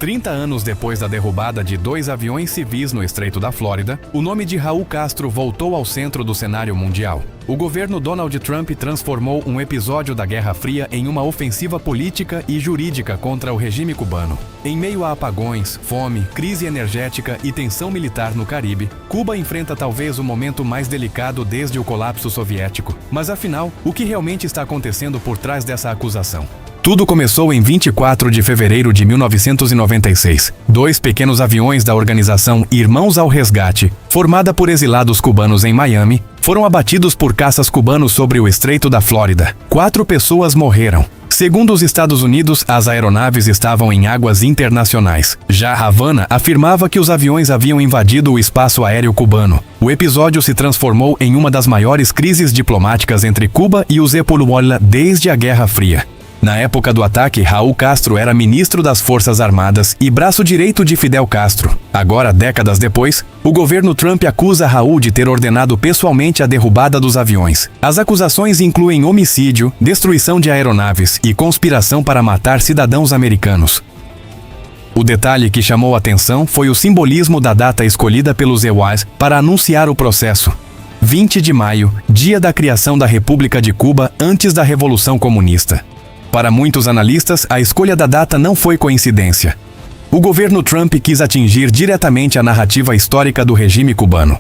30 anos depois da derrubada de 2 aviões civis no Estreito da Flórida, o nome de Raul Castro voltou ao centro do cenário mundial. O governo Donald Trump transformou um episódio da Guerra Fria em uma ofensiva política e jurídica contra o regime cubano. Em meio a apagões, fome, crise energética e tensão militar no Caribe, Cuba enfrenta talvez o momento mais delicado desde o colapso soviético. Mas afinal, o que realmente está acontecendo por trás dessa acusação? Tudo começou em 24 de fevereiro de 1996. 2 pequenos aviões da organização Irmãos ao Resgate, formada por exilados cubanos em Miami, foram abatidos por caças cubanos sobre o Estreito da Flórida. 4 pessoas morreram. Segundo os Estados Unidos, as aeronaves estavam em águas internacionais. Já Havana afirmava que os aviões haviam invadido o espaço aéreo cubano. O episódio se transformou em uma das maiores crises diplomáticas entre Cuba e o Zepuluola desde a Guerra Fria. Na época do ataque, Raul Castro era ministro das Forças Armadas e braço direito de Fidel Castro. Agora, décadas depois, o governo Trump acusa Raul de ter ordenado pessoalmente a derrubada dos aviões. As acusações incluem homicídio, destruição de aeronaves e conspiração para matar cidadãos americanos. O detalhe que chamou atenção foi o simbolismo da data escolhida pelos EUAs para anunciar o processo. 20 de maio, dia da criação da República de Cuba antes da Revolução Comunista. Para muitos analistas, a escolha da data não foi coincidência. O governo Trump quis atingir diretamente a narrativa histórica do regime cubano.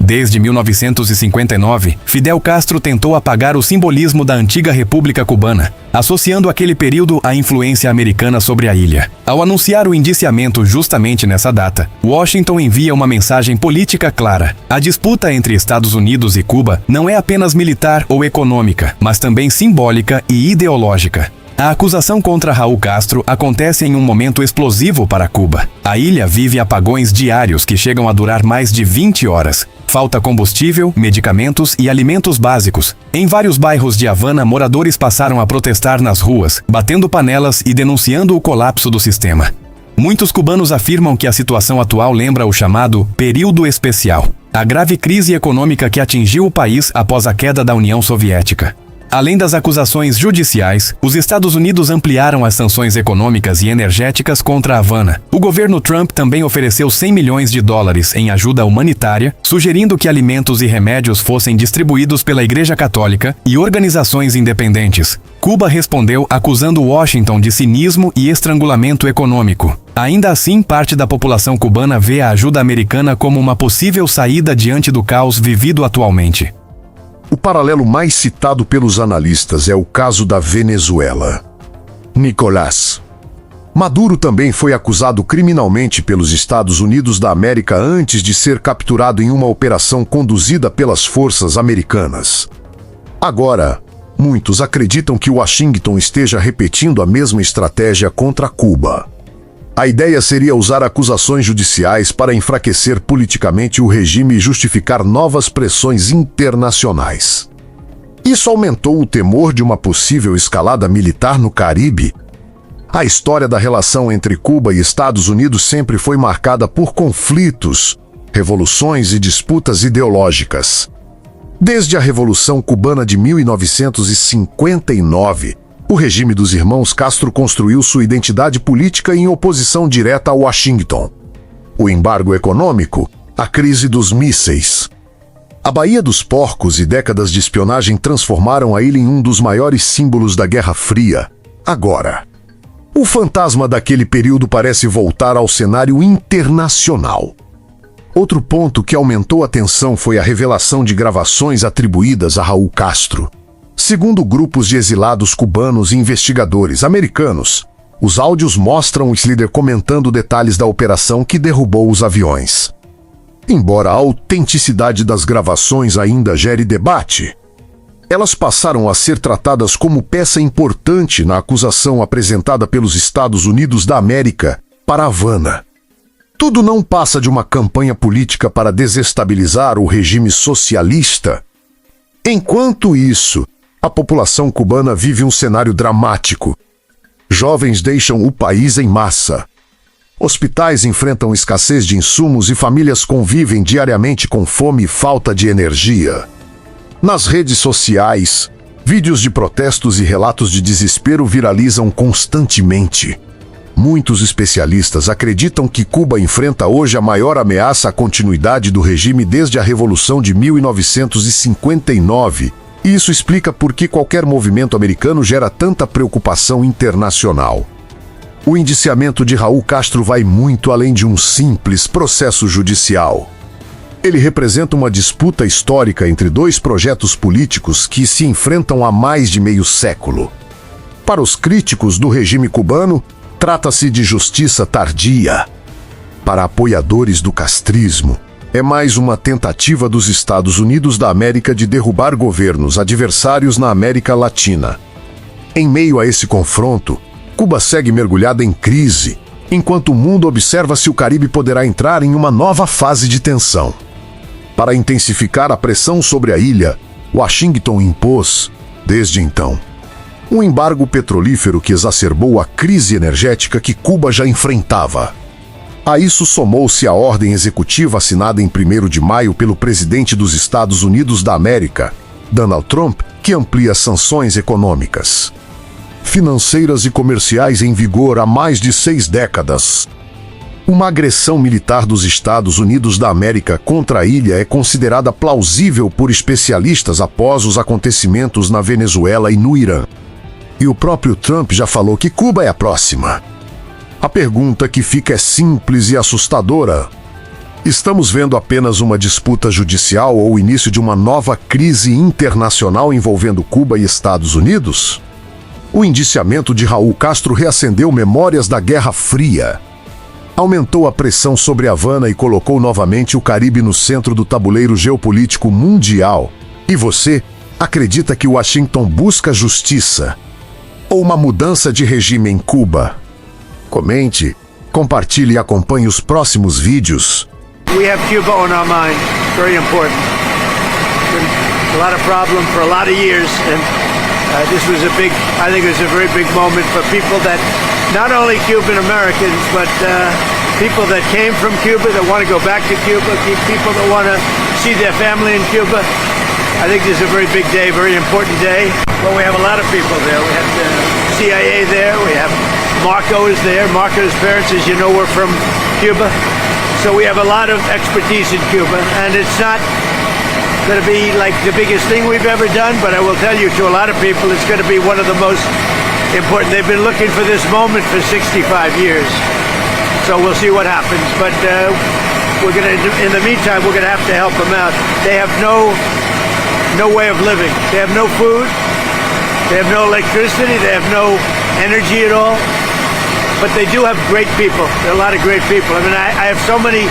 Desde 1959, Fidel Castro tentou apagar o simbolismo da antiga República Cubana, associando aquele período à influência americana sobre a ilha. Ao anunciar o indiciamento justamente nessa data, Washington envia uma mensagem política clara. A disputa entre Estados Unidos e Cuba não é apenas militar ou econômica, mas também simbólica e ideológica. A acusação contra Raul Castro acontece em um momento explosivo para Cuba. A ilha vive apagões diários que chegam a durar mais de 20 horas. Falta combustível, medicamentos e alimentos básicos. Em vários bairros de Havana, moradores passaram a protestar nas ruas, batendo panelas e denunciando o colapso do sistema. Muitos cubanos afirmam que a situação atual lembra o chamado período especial, a grave crise econômica que atingiu o país após a queda da União Soviética. Além das acusações judiciais, os Estados Unidos ampliaram as sanções econômicas e energéticas contra Havana. O governo Trump também ofereceu 100 milhões de dólares em ajuda humanitária, sugerindo que alimentos e remédios fossem distribuídos pela Igreja Católica e organizações independentes. Cuba respondeu acusando Washington de cinismo e estrangulamento econômico. Ainda assim, parte da população cubana vê a ajuda americana como uma possível saída diante do caos vivido atualmente. O paralelo mais citado pelos analistas é o caso da Venezuela. Nicolás Maduro também foi acusado criminalmente pelos Estados Unidos da América antes de ser capturado em uma operação conduzida pelas forças americanas. Agora, muitos acreditam que Washington esteja repetindo a mesma estratégia contra Cuba. A ideia seria usar acusações judiciais para enfraquecer politicamente o regime e justificar novas pressões internacionais. Isso aumentou o temor de uma possível escalada militar no Caribe. A história da relação entre Cuba e Estados Unidos sempre foi marcada por conflitos, revoluções e disputas ideológicas. Desde a Revolução Cubana de 1959, o regime dos irmãos Castro construiu sua identidade política em oposição direta a Washington. O embargo econômico, a crise dos mísseis, a Baía dos Porcos e décadas de espionagem transformaram a ilha em um dos maiores símbolos da Guerra Fria. Agora, o fantasma daquele período parece voltar ao cenário internacional. Outro ponto que aumentou a tensão foi a revelação de gravações atribuídas a Raul Castro. Segundo grupos de exilados cubanos e investigadores americanos, os áudios mostram o líder comentando detalhes da operação que derrubou os aviões. Embora a autenticidade das gravações ainda gere debate, elas passaram a ser tratadas como peça importante na acusação apresentada pelos Estados Unidos da América para Havana. Tudo não passa de uma campanha política para desestabilizar o regime socialista. Enquanto isso, a população cubana vive um cenário dramático. Jovens deixam o país em massa. Hospitais enfrentam escassez de insumos e famílias convivem diariamente com fome e falta de energia. Nas redes sociais, vídeos de protestos e relatos de desespero viralizam constantemente. Muitos especialistas acreditam que Cuba enfrenta hoje a maior ameaça à continuidade do regime desde a Revolução de 1959. E isso explica por que qualquer movimento americano gera tanta preocupação internacional. O indiciamento de Raul Castro vai muito além de um simples processo judicial. Ele representa uma disputa histórica entre dois projetos políticos que se enfrentam há mais de meio século. Para os críticos do regime cubano, trata-se de justiça tardia. Para apoiadores do castrismo, é mais uma tentativa dos Estados Unidos da América de derrubar governos adversários na América Latina. Em meio a esse confronto, Cuba segue mergulhada em crise, enquanto o mundo observa se o Caribe poderá entrar em uma nova fase de tensão. Para intensificar a pressão sobre a ilha, Washington impôs, desde então, um embargo petrolífero que exacerbou a crise energética que Cuba já enfrentava. A isso somou-se a ordem executiva assinada em 1º de maio pelo presidente dos Estados Unidos da América, Donald Trump, que amplia sanções econômicas, financeiras e comerciais em vigor há mais de 6 décadas. Uma agressão militar dos Estados Unidos da América contra a ilha é considerada plausível por especialistas após os acontecimentos na Venezuela e no Irã. E o próprio Trump já falou que Cuba é a próxima. A pergunta que fica é simples e assustadora. Estamos vendo apenas uma disputa judicial ou o início de uma nova crise internacional envolvendo Cuba e Estados Unidos? O indiciamento de Raul Castro reacendeu memórias da Guerra Fria. Aumentou a pressão sobre Havana e colocou novamente o Caribe no centro do tabuleiro geopolítico mundial. E você acredita que Washington busca justiça ou uma mudança de regime em Cuba? Comente, compartilhe e acompanhe os próximos vídeos. We have Cuba on our mind. Very important. Been a lot of problem for a lot of years, and this was I think it was a very big moment for people that, not only Cuban Americans, but people that came from Cuba that want to go back to Cuba, people that want to see their family in Cuba. I think this is a very big day, very important day. Well, we have a lot of people there. We have the CIA there. We have Marcos there. Marcos' parents, as you know, were from Cuba. So we have a lot of expertise in Cuba. And it's not going to be like the biggest thing we've ever done, but I will tell you, to a lot of people, it's going to be one of the most important. They've been looking for this moment for 65 years. So we'll see what happens. But we're going to, in the meantime, we're going to have to help them out. They have no way of living. They have no food. They have no electricity. They have no energy at all. But they do have great people. There are a lot of great people. I mean, I have so many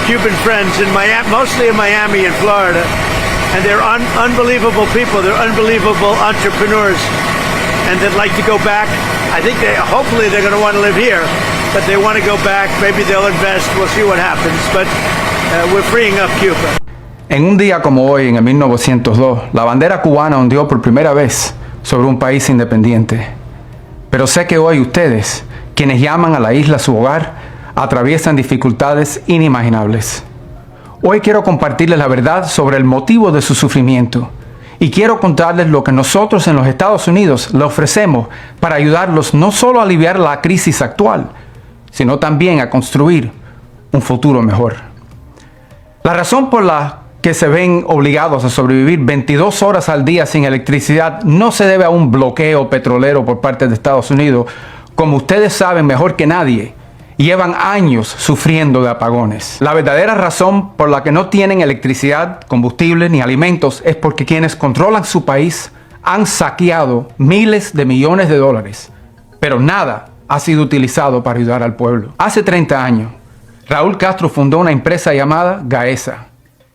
Cuban friends in Miami, mostly in Miami and Florida, and they're unbelievable people. They're unbelievable entrepreneurs, and they'd like to go back. I think hopefully they're going to want to live here, but they want to go back. Maybe they'll invest. We'll see what happens. But we're freeing up Cuba. En un día como hoy, en el 1902, la bandera cubana ondeó por primera vez sobre un país independiente. Pero sé que hoy ustedes, quienes llaman a la isla su hogar, atraviesan dificultades inimaginables. Hoy quiero compartirles la verdad sobre el motivo de su sufrimiento y quiero contarles lo que nosotros en los Estados Unidos le ofrecemos para ayudarlos no solo a aliviar la crisis actual, sino también a construir un futuro mejor. La razón por la que se ven obligados a sobrevivir 22 horas al día sin electricidad no se debe a un bloqueo petrolero por parte de Estados Unidos. Como ustedes saben mejor que nadie, llevan años sufriendo de apagones. La verdadera razón por la que no tienen electricidad, combustible ni alimentos es porque quienes controlan su país han saqueado miles de millones de dólares, pero nada ha sido utilizado para ayudar al pueblo. Hace 30 años, Raúl Castro fundó una empresa llamada Gaesa.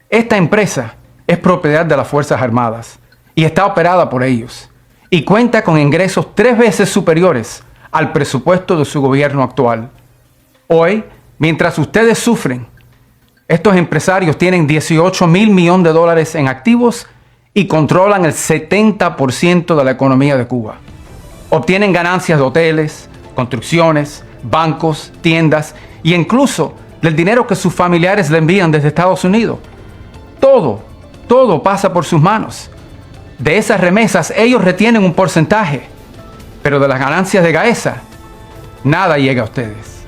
Esta empresa es propiedad de las Fuerzas Armadas y está operada por ellos y cuenta con ingresos 3 veces superiores al presupuesto de su gobierno actual. Hoy, mientras ustedes sufren, estos empresarios tienen $18 mil millones en activos y controlan el 70% de la economía de Cuba. Obtienen ganancias de hoteles, construcciones, bancos, tiendas e incluso del dinero que sus familiares le envían desde Estados Unidos. Todo pasa por sus manos. De esas remesas ellos retienen un porcentaje, pero de las ganancias de Gaesa nada llega a ustedes.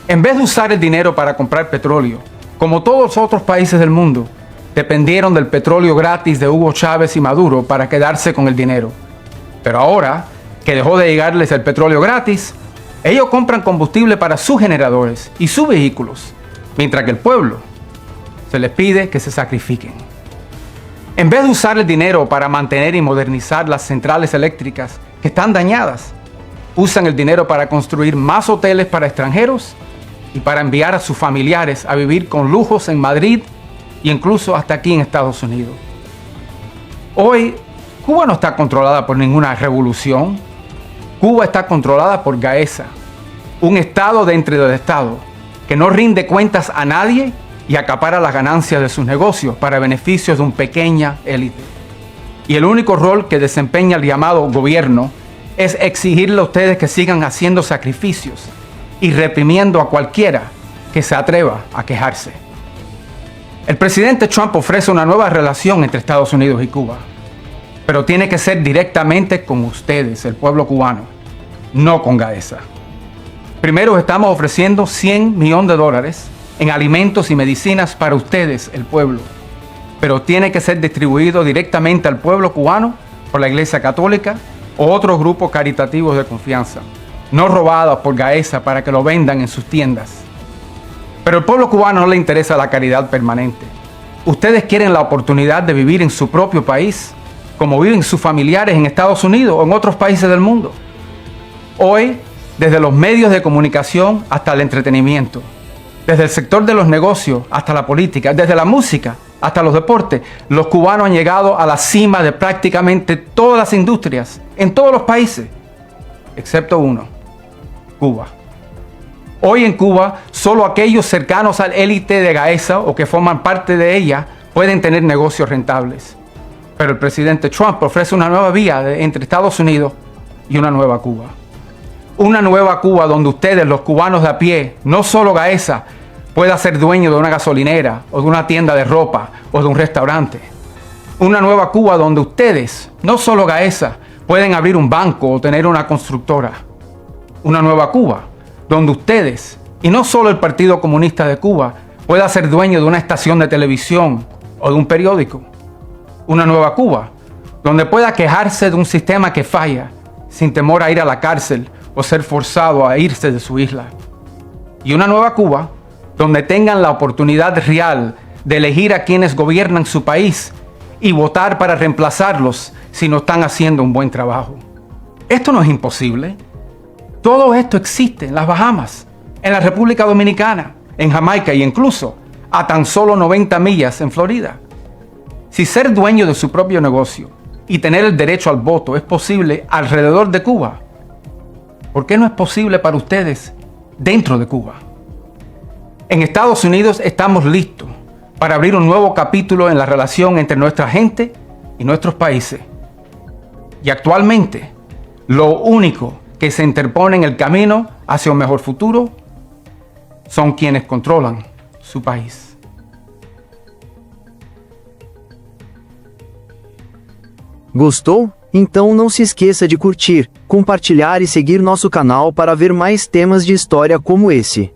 En vez de usar el dinero para comprar petróleo, como todos los otros países del mundo, dependieron del petróleo gratis de Hugo Chávez y Maduro para quedarse con el dinero. Pero ahora que dejó de llegarles el petróleo gratis, ellos compran combustible para sus generadores y sus vehículos, mientras que el pueblo se les pide que se sacrifiquen. En vez de usar el dinero para mantener y modernizar las centrales eléctricas que están dañadas, usan el dinero para construir más hoteles para extranjeros y para enviar a sus familiares a vivir con lujos en Madrid e incluso hasta aquí en Estados Unidos. Hoy, Cuba no está controlada por ninguna revolución. Cuba está controlada por Gaesa, un estado dentro del estado que no rinde cuentas a nadie y acapara las ganancias de sus negocios para beneficios de una pequeña élite. Y el único rol que desempeña el llamado gobierno es exigirle a ustedes que sigan haciendo sacrificios y reprimiendo a cualquiera que se atreva a quejarse. El presidente Trump ofrece una nueva relación entre Estados Unidos y Cuba, pero tiene que ser directamente con ustedes, el pueblo cubano, no con Gaesa. Primero estamos ofreciendo $100 millones en alimentos y medicinas para ustedes, el pueblo, pero tiene que ser distribuido directamente al pueblo cubano por la Iglesia Católica o otros grupos caritativos de confianza, no robados por Gaesa para que lo vendan en sus tiendas. Pero al pueblo cubano no le interesa la caridad permanente. Ustedes quieren la oportunidad de vivir en su propio país, como viven sus familiares en Estados Unidos o en otros países del mundo. Hoy, desde los medios de comunicación hasta el entretenimiento, desde el sector de los negocios hasta la política, desde la música hasta los deportes, los cubanos han llegado a la cima de prácticamente todas las industrias, en todos los países, excepto uno, Cuba. Hoy en Cuba, solo aquellos cercanos al élite de Gaesa o que forman parte de ella pueden tener negocios rentables. Pero el presidente Trump ofrece una nueva vía entre Estados Unidos y una nueva Cuba. Una nueva Cuba donde ustedes, los cubanos de a pie, no solo Gaesa, pueda ser dueño de una gasolinera o de una tienda de ropa o de un restaurante. Una nueva Cuba donde ustedes, no solo Gaesa, pueden abrir un banco o tener una constructora. Una nueva Cuba donde ustedes, y no solo el Partido Comunista de Cuba, pueda ser dueño de una estación de televisión o de un periódico. Una nueva Cuba donde pueda quejarse de un sistema que falla sin temor a ir a la cárcel o ser forzado a irse de su isla. Y una nueva Cuba donde tengan la oportunidad real de elegir a quienes gobiernan su país y votar para reemplazarlos si no están haciendo un buen trabajo. Esto no es imposible. Todo esto existe en las Bahamas, en la República Dominicana, en Jamaica e incluso a tan solo 90 millas en Florida. Si ser dueño de su propio negocio y tener el derecho al voto es posible alrededor de Cuba, ¿por qué no es posible para ustedes dentro de Cuba? En Estados Unidos estamos listos para abrir un nuevo capítulo en la relación entre nuestra gente y nuestros países. Y actualmente, lo único que se interpone en el camino hacia un mejor futuro son quienes controlan su país. Gostou? Então não se esqueça de curtir, compartilhar e seguir nosso canal para ver mais temas de história como esse.